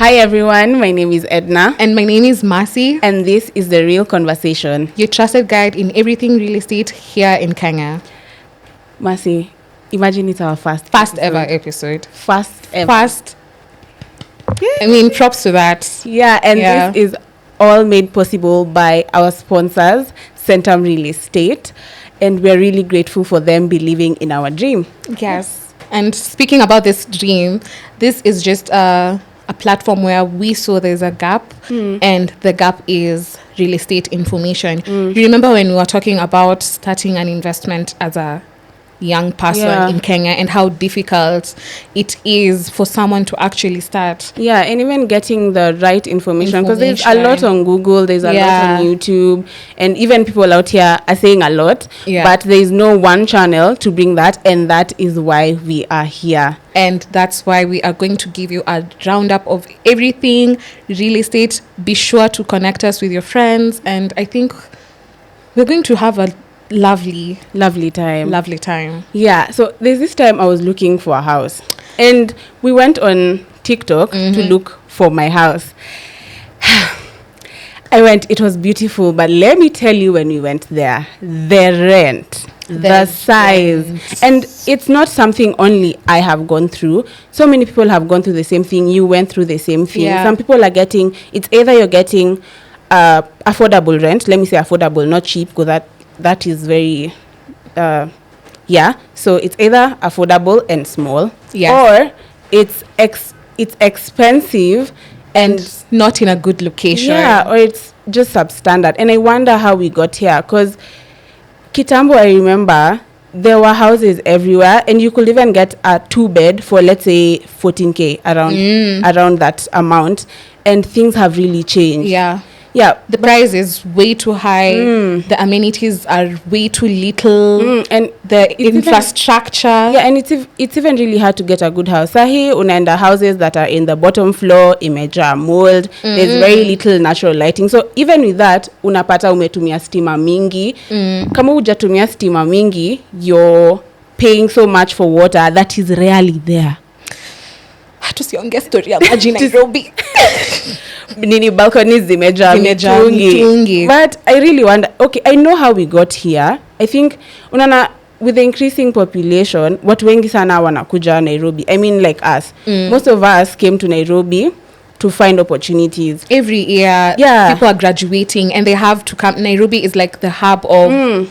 Hi everyone, my name is Edna. And my name is Marcy. And this is The Real Conversation. Your trusted guide in everything real estate here in Kenya. Marcy, imagine it's our first ever episode. First ever. First. Yeah. I mean, props to that. Yeah, and this is all made possible by our sponsors, Centum Real Estate. And we're really grateful for them believing in our dream. Yes. And speaking about this dream, this is just a platform where we saw there's a gap, and the gap is real estate information. You remember when we were talking about starting an investment as a young person in Kenya and how difficult it is for someone to actually start. Yeah, and even getting the right information, because there's a lot on Google, there's a lot on YouTube, and even people out here are saying a lot, but there's no one channel to bring that, and that is why we are here. And that's why we are going to give you a roundup of everything real estate. Be sure to connect us with your friends, and I think we're going to have a lovely time. Yeah, so there's this time I was looking for a house, and we went on TikTok to look for my house. It was beautiful, but let me tell you, when we went there, the rent, the size, and it's not something only I have gone through. So many people have gone through the same thing. You went through the same thing. Some people are getting, it's either you're getting affordable rent, let me say affordable, not cheap, because that is very so it's either affordable and small, or it's expensive and not in a good location, or it's just substandard. And I wonder how we got here, because kitambo, I remember there were houses everywhere, and you could even get a 2-bed for, let's say, 14K, around that amount, and things have really changed. The price is way too high. The amenities are way too little, and the infrastructure. And it's even really hard to get a good house. Sahi unaenda houses that are in the bottom floor, imejaa mold. There's very little natural lighting. So even with that, unapata umetumia stima mingi. Kama hujatumia stima mingi, you're paying so much for water that is rarely there. Tusiongea story ya maji Nairobi. Nini balconies zimejaa mitungi. But I really wonder, okay, I know how we got here. I think unaona, with the increasing population, watu wengi sana wanakuja Nairobi. I mean, like us. Most of us came to Nairobi to find opportunities. Every year, people are graduating and they have to come. Nairobi is like the hub of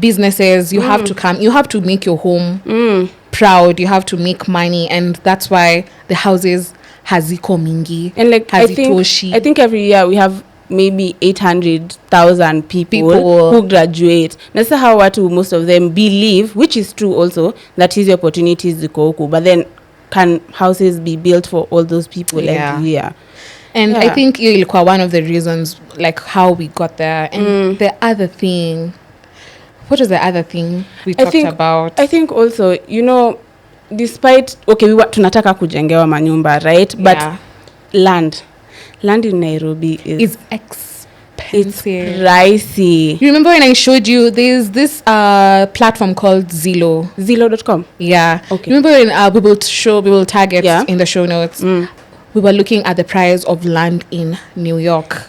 businesses. You have to come. You have to make your home proud. You have to make money, and that's why the houses haziko mingi, and like I think every year we have maybe 800,000 people who graduate. That's how most of them believe, which is true also, that easy opportunities ziko huku. But then, can houses be built for all those people every year? And I think ilikuwa one of the reasons, like how we got there. And the other thing, what was the other thing we talked about? I think also, despite, tunataka kujengewa manyumba, right? But land in Nairobi is expensive. It's pricey. You remember when I showed you there's this platform called Zillow.com? Yeah. Okay. Remember when we will tag it in the show notes. We were looking at the price of land in New York.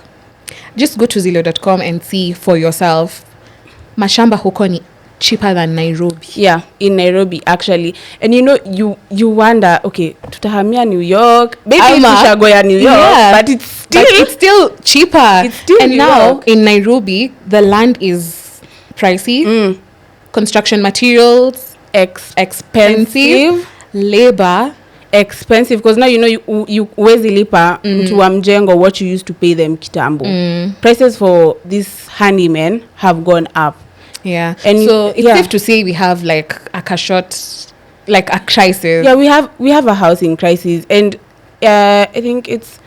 Just go to Zillow.com and see for yourself. Mashamba huko ni cheaper than Nairobi. Yeah, in Nairobi actually. And you wonder, okay, tutahamia New York. Maybe tushagoya New York, but it's still cheaper. It's still and New now York. In Nairobi, the land is pricey. Construction materials expensive. Labor expensive, because now you huwezi lipa mtu wa mjengo what you used to pay them kitambo. Prices for these handymen have gone up. Yeah, and so it's safe to say we have like a crisis. Yeah, we have a housing crisis, and I think it's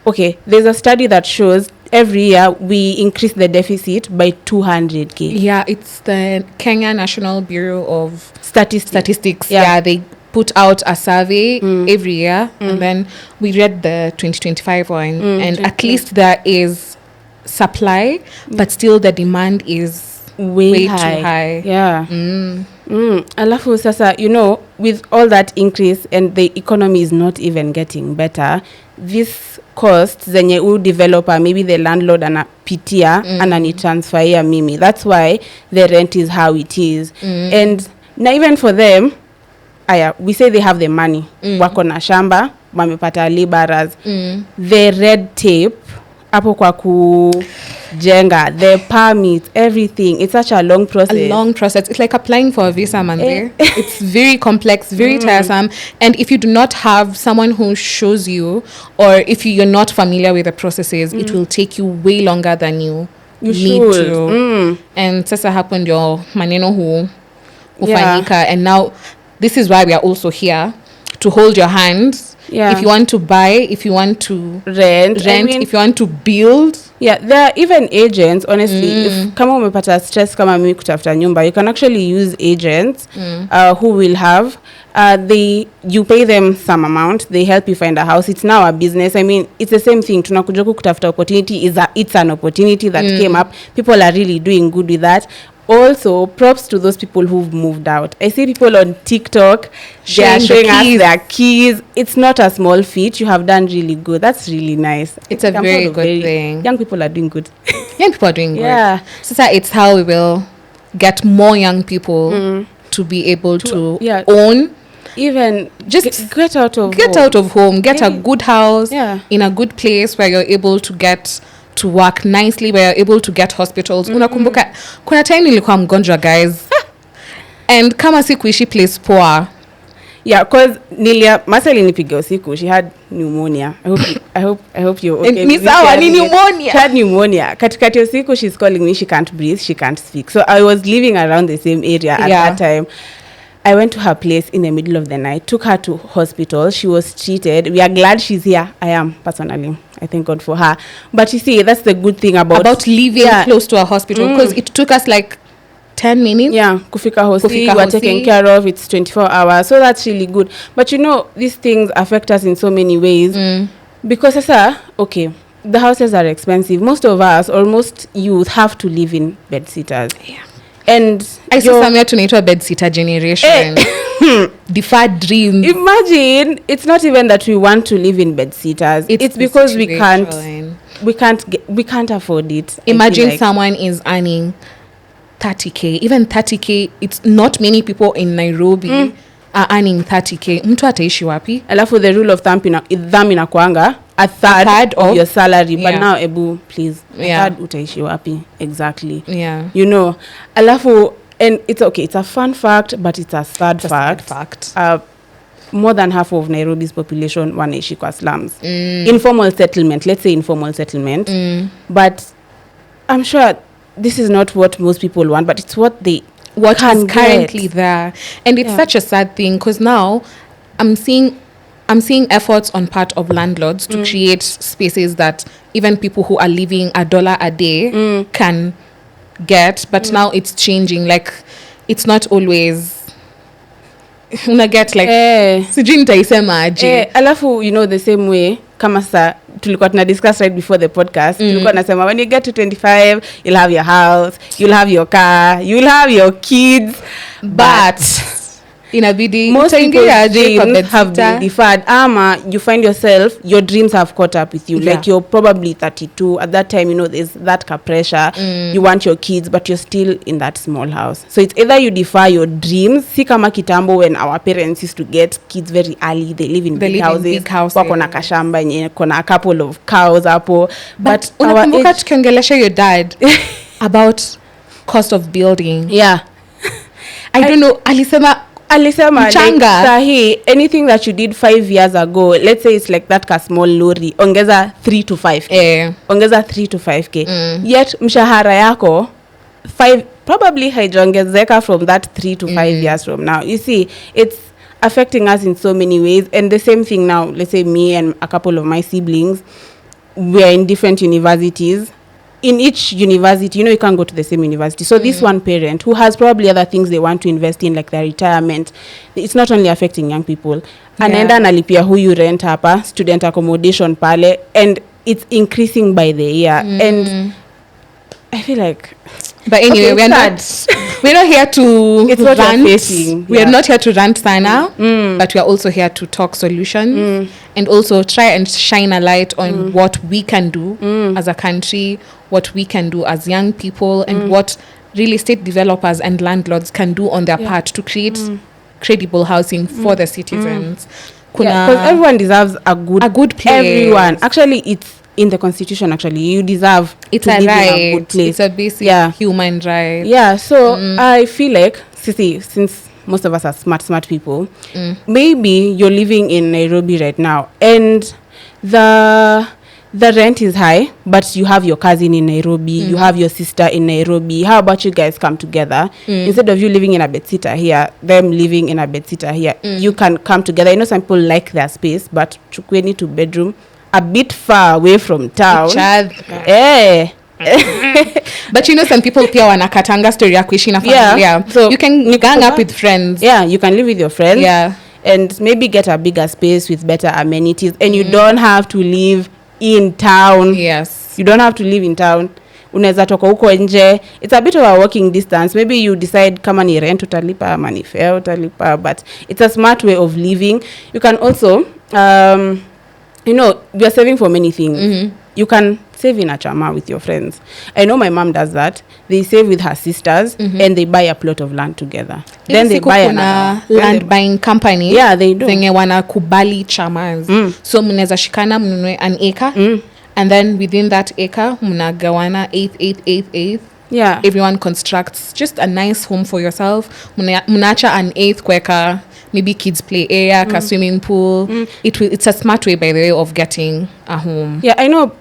okay. There's a study that shows every year we increase the deficit by 200K. Yeah, it's the Kenya National Bureau of Statistics. Yeah, they put out a survey every year, and then we read the 2025 one, and at least there is supply, but still the demand is way too high. Alafu sasa, you know, with all that increase and the economy is not even getting better, this cost zenye developer, maybe the landlord anapitia ananitransferia mimi. That's why the rent is how it is. And na even for them, we say they have the money. Wako na shamba, wamepata laborers. The red tape hapo kwa kujenga, the permit, everything, it's such a long process. It's like applying for a visa, man. It's very complex, very tiresome, and if you do not have someone who shows you, or if you're not familiar with the processes, it will take you way longer than you need to. And sasa happened your maneno hufanyika, and now this is why we are also here to hold your hand. If you want to buy, if you want to rent, I mean, if you want to build. There are even agents, honestly. If kama umepata stress kama mimi kutafuta nyumba, you can actually use agents who will have, you pay them some amount, they help you find a house. It's now a business. I mean, it's the same thing. Tunakuja kutafuta opportunity, it's an opportunity that came up. People are really doing good with that. Also, props to those people who've moved out. I see people on TikTok, they are showing us their keys. It's not a small feat. You have done really good. That's really nice. It's a very good thing. Young people are doing good. Young people are doing good. Yeah. So it's how we will get more young people to be able to own. Even just get out of home. Get a good house in a good place where you're able to get to work nicely, where you're able to get hospitals. Unakumbuka kuna time nilikuwa mgonjwa, guys. And kama si kuishi place poa. Cause Marcel nipiga usiku, she had pneumonia. I hope you're okay. Ni sawa, ni pneumonia. She had pneumonia. Katikati usiku, she's calling me, she can't breathe, she can't speak. So I was living around the same area at that time. I went to her place in the middle of the night, took her to hospital. She was treated. We are glad she's here. I am, personally. I thank God for her. But you see, that's the good thing about living close to a hospital, because it took us like 10 minutes. Kufika hosi, you are taken care of. It's 24 hours. So that's really good. But you know, these things affect us in so many ways. Because, okay, the houses are expensive. Most of us, or most youth, have to live in bedsitters. And I saw somewhere tunaitwa bedsitter generation. Deferred dreams. Imagine, it's not even that we want to live in bedsitters. It's because we can't afford it. Imagine someone is earning 30k, even 30k. It's not many people in Nairobi are earning 30k. Mtu ataishi wapi? Alafu the rule of thumb inakuanga a third of your salary, but now Ebu, please, a third utaishi wapi exactly? You know, alafu, and it's okay, it's a fun fact, but it's a sad fact. More than half of Nairobi's population wanaishi kwa slums. Informal settlement, let's say informal settlement. But I'm sure this is not what most people want, but it's what is currently there. And it's such a sad thing, because now I'm seeing efforts on part of landlords to create spaces that even people who are living $1 a day can get. But now it's changing. Like, it's not always una get like sijui nitaisema aje. Alafu, you know, the same way kama sa tulikuwa tuna discuss right before the podcast, tulikuwa nasema when you get to 25 you'll have your house, you'll have your car, you'll have your kids, but inabidi most people's dreams have been deferred. You find yourself, your dreams have caught up with you. Like, you're probably 32 at that time. You know, there's that pressure. You want your kids, but you're still in that small house. So it's either you defer your dreams. Si kama kitambo when our parents used to get kids very early, they live in big houses. Wako na kashamba yenye kona a couple of cows hapo. But unakumbuka tukiongelesha your dad about cost of building. I don't know, alisema like, sahi, anything that you did 5 years ago, let's say it's like that ka small lorry, ongeza 3 to 5k. Ongeza 3 to 5k. Yet mshahara yako 5 probably haijaongezeka from that 3 to 5 years from now. You see, it's affecting us in so many ways. And the same thing now, let's say me and a couple of my siblings, we're in different universities. In each university, you know, you can't go to the same university. So this one parent who has probably other things they want to invest in, like their retirement, it's not only affecting young people. Anaenda analipia huyu rent hapa, student accommodation pale, and it's increasing by the year. And I feel like But anyway, Okay, we're not here to It's what you're rant. facing, We're yeah. not here to rant Sana, but we're also here to talk solutions and also try and shine a light on what we can do as a country, what we can do as young people, and what real estate developers and landlords can do on their part to create credible housing for the citizens. Because everyone deserves a good place. Everyone. Actually, it's in the constitution. Actually, you deserve It's to a live right. in a good place. It's a basic human right. Yeah. So I feel like, since most of us are smart people, maybe you're living in Nairobi right now, and the rent is high, but you have your cousin in Nairobi, you have your sister in Nairobi. How about you guys come together? Instead of you living in a bedsitter here, them living in a bedsitter here, you can come together. I know some people like their space, but chukweni to bedroom a bit far away from town. But you know, some people pia wanakatanga story ya kuishi na familia. So you can gang up with friends. Yeah, you can live with your friends. Yeah. And maybe get a bigger space with better amenities, and you don't have to live in town. Yes. You don't have to live in town. Unaweza toka huko nje. It's a bit of a walking distance. Maybe you decide kama ni rent utalipa, ama ni fare utalipa, but it's a smart way of living. You can also you know, we are saving for many things. You can save in a chama with your friends. I know my mom does that. They save with her sisters and they buy a plot of land together. Then they buy another land buying company. Yeah, they do. Zenye wanakubali chamas. So mnaweza shikana mnunue an acre, and then within that acre mnagawana 8. Yeah. Everyone constructs just a nice home for yourself. Mnaacha an 8th kweka maybe kids play area, ka swimming pool. It's a smart way, by the way, of getting a home. Yeah, I know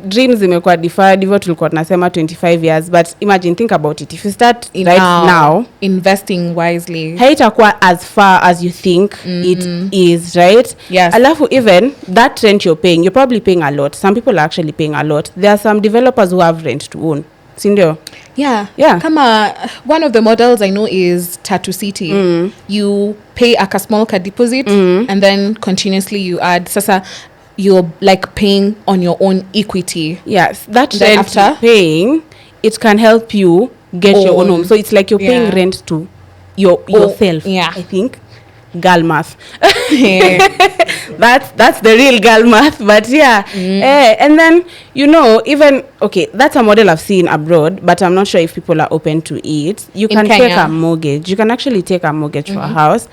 dreams zimekuwa deferred, hivyo tulikuwa tunasema 25 years, but imagine, think about it, if you start now investing wisely, haitakuwa as far as you think it is, right? Yes. Alafu even that rent you're paying, you're probably paying a lot. Some people are actually paying a lot. There are some developers who have rent to own. Sindio? Yeah. Yeah. Kama one of the models I know is Tattoo City. You pay a small deposit and then continuously you add. Sasa you're like paying on your own equity. Yes. That then rent you're paying, it can help you get your own home. So it's like you're paying rent to yourself. Yeah. I think. Girl math. That's the real girl math, but and then, you know, even that's a model I've seen abroad, but I'm not sure if people are open to it. You can take a mortgage. You can actually take a mortgage for a house.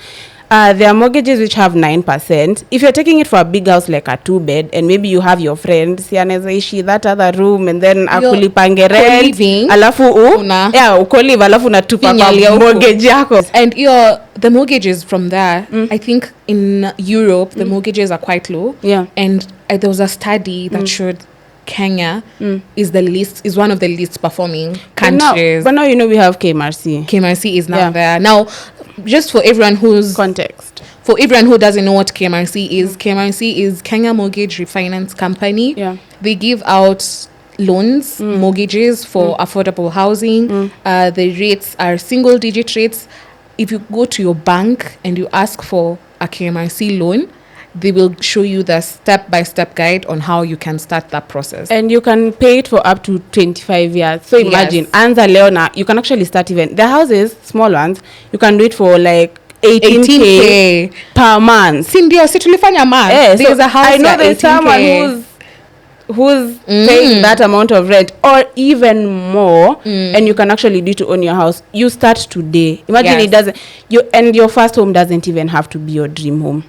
There are mortgages which have 9%. If you're taking it for a big house like a 2-bed, and maybe you have your friends, yanezaishi that other room, and then akulipange rent, alafu ukolive, alafu natupa kwa mortgage yako. And the mortgages from there, I think in Europe, the mortgages are quite low. Yeah. And there was a study that showed Kenya is one of the least performing countries. But now you know we have KMRC. KMRC is now there. Now, just for everyone who's context, for everyone who doesn't know what KMRC is, KMRC is Kenya Mortgage Refinance Company. Yeah. They give out loans, mortgages for affordable housing. The rates are single-digit rates. If you go to your bank and you ask for a KMRC loan, they will show you the step-by-step guide on how you can start that process. And you can pay it for up to 25 years. So imagine, Anza Leona, you can actually start even, the houses, small ones, you can do it for like 18K per month. Sindio, si tulifanya math. There's a house, I know there's 18K. Someone who's paying that amount of rent or even more, and you can actually do to own your house. You start today. Imagine it doesn't, your first home doesn't even have to be your dream home.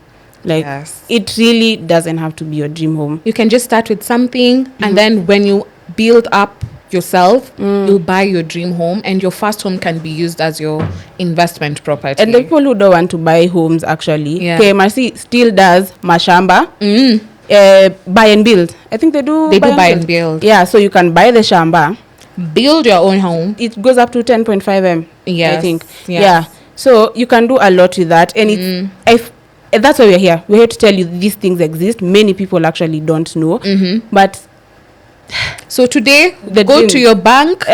Like, it really doesn't have to be your dream home. You can just start with something, and then when you build up yourself, you'll buy your dream home, and your first home can be used as your investment property. And the people who don't want to buy homes, actually, KMRC still does mashamba, buy and build. I think they do buy and build. Yeah, so you can buy the shamba, build your own home. It goes up to 10.5 M, I think. Yes. Yeah, so you can do a lot with that, and that's why we're here. We're here to tell you these things exist. Many people actually don't know. But so today, go to your bank.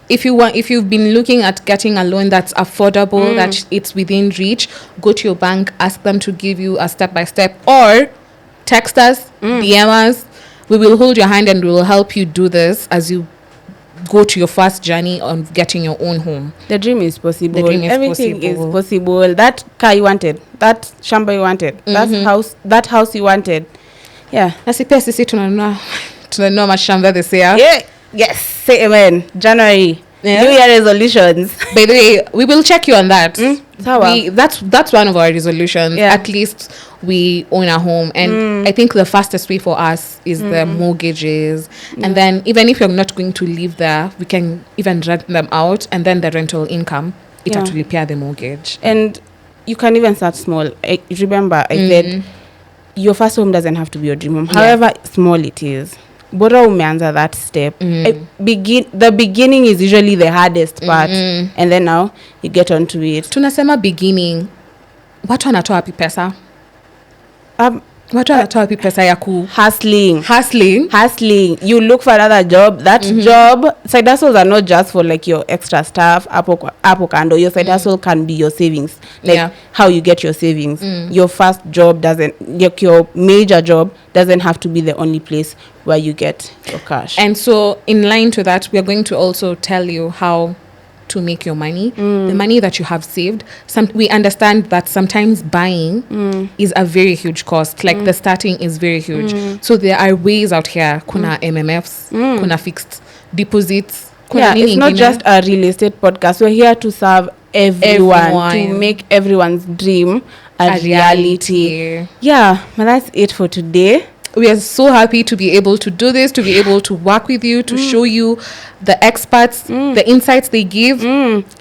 If you've been looking at getting a loan that's affordable, that it's within reach, go to your bank, ask them to give you a step-by-step, or text us, DM us. We will hold your hand and we will help you do this as you go to your first journey on getting your own home. The dream is possible. The dream is Everything possible. is possible. That car you wanted, that shamba you wanted, that house you wanted. Yeah. Nasi pia sisi tunanunua mashamba this year. Yeah. Yes. Say amen. January. Yeah. New Year resolutions. By the way, we will check you on that. Sawa. That's one of our resolutions. Yeah. At least we own a home. And I think the fastest way for us is the mortgages. And then even if you're not going to live there, we can even rent them out. And then the rental income, it Yeah. has to repair the mortgage. And you can even start small. Remember, I said your first home doesn't have to be your dream home. However small it is. Bora umeanza that step. The beginning is usually the hardest part. And then now you get onto it. Tunasema beginning. Watu wanatoa wapi pesa? Watu wanatoa wapi pesa ya ku hustling. You look for another job. That job, side hustles are not just for like your extra stuff. Apo kando. Your side hustle can be your savings. Like how you get your savings. Your first job your major job doesn't have to be the only place where you get your cash. And so in line to that, we are going to also tell you how to make your money, the money that you have saved. We understand that sometimes buying is a very huge cost. Like the starting is very huge. So there are ways out here. Kuna MMFs, kuna fixed deposits. Kuna It's not just a real estate podcast. We're here to serve everyone. To make everyone's dream a reality. Yeah, well, that's it for today. We are so happy to be able to do this, to be able to work with you, to show you the experts, the insights they give.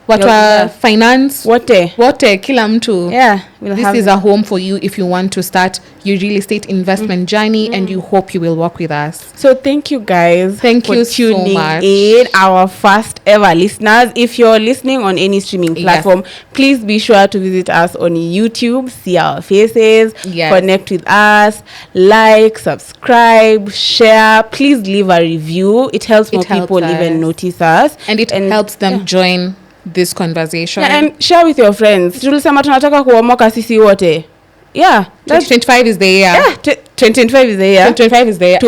What finance? Wote kila mtu. Yeah, this is a home for you if you want to start your real estate investment journey, and you hope you will work with us. So thank you guys. Thank you tuning so much. in, our first ever listeners. If you're listening on any streaming platform, please be sure to visit us on YouTube, see our faces, connect with us, like, subscribe, share. Please leave a review. It helps more people even notice us, and it helps them join this conversation. And share with your friends. Tulisema tunataka kuomoka sisi wote. 2025 is the year. 2025 is the year. 2025 is the year.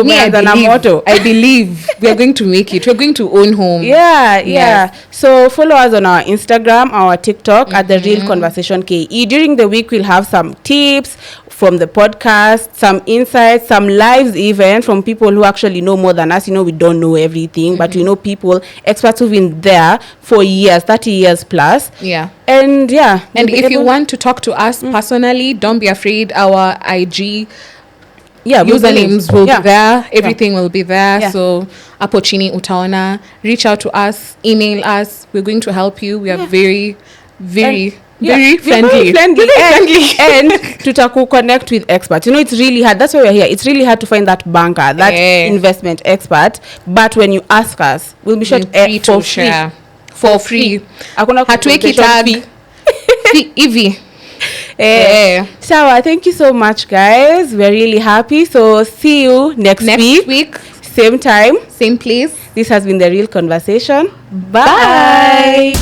I believe we are going to make it. We're going to own home. So follow us on our Instagram, our TikTok at The Real Conversation KE. During the week, we'll have some tips from the podcast, some insights, some lives even from people who actually know more than us. We don't know everything, but we know people, experts who've been there for years, 30 years plus. And if you want to talk to us personally, don't be afraid. Our IG usernames will be there. Everything will be there. So hapo chini utaona. Reach out to us, email us. We're going to help you. We are very friendly. Very friendly. And tutaku connect with experts. It's really hard. That's why we're here. It's really hard to find that banker, that investment expert. But when you ask us, we'll be sure to share for free. Hatuweki tag. Evie. Sawa, thank you so much, guys. We're really happy. So see you next week. Same time, same place. This has been The Real Conversation. Bye.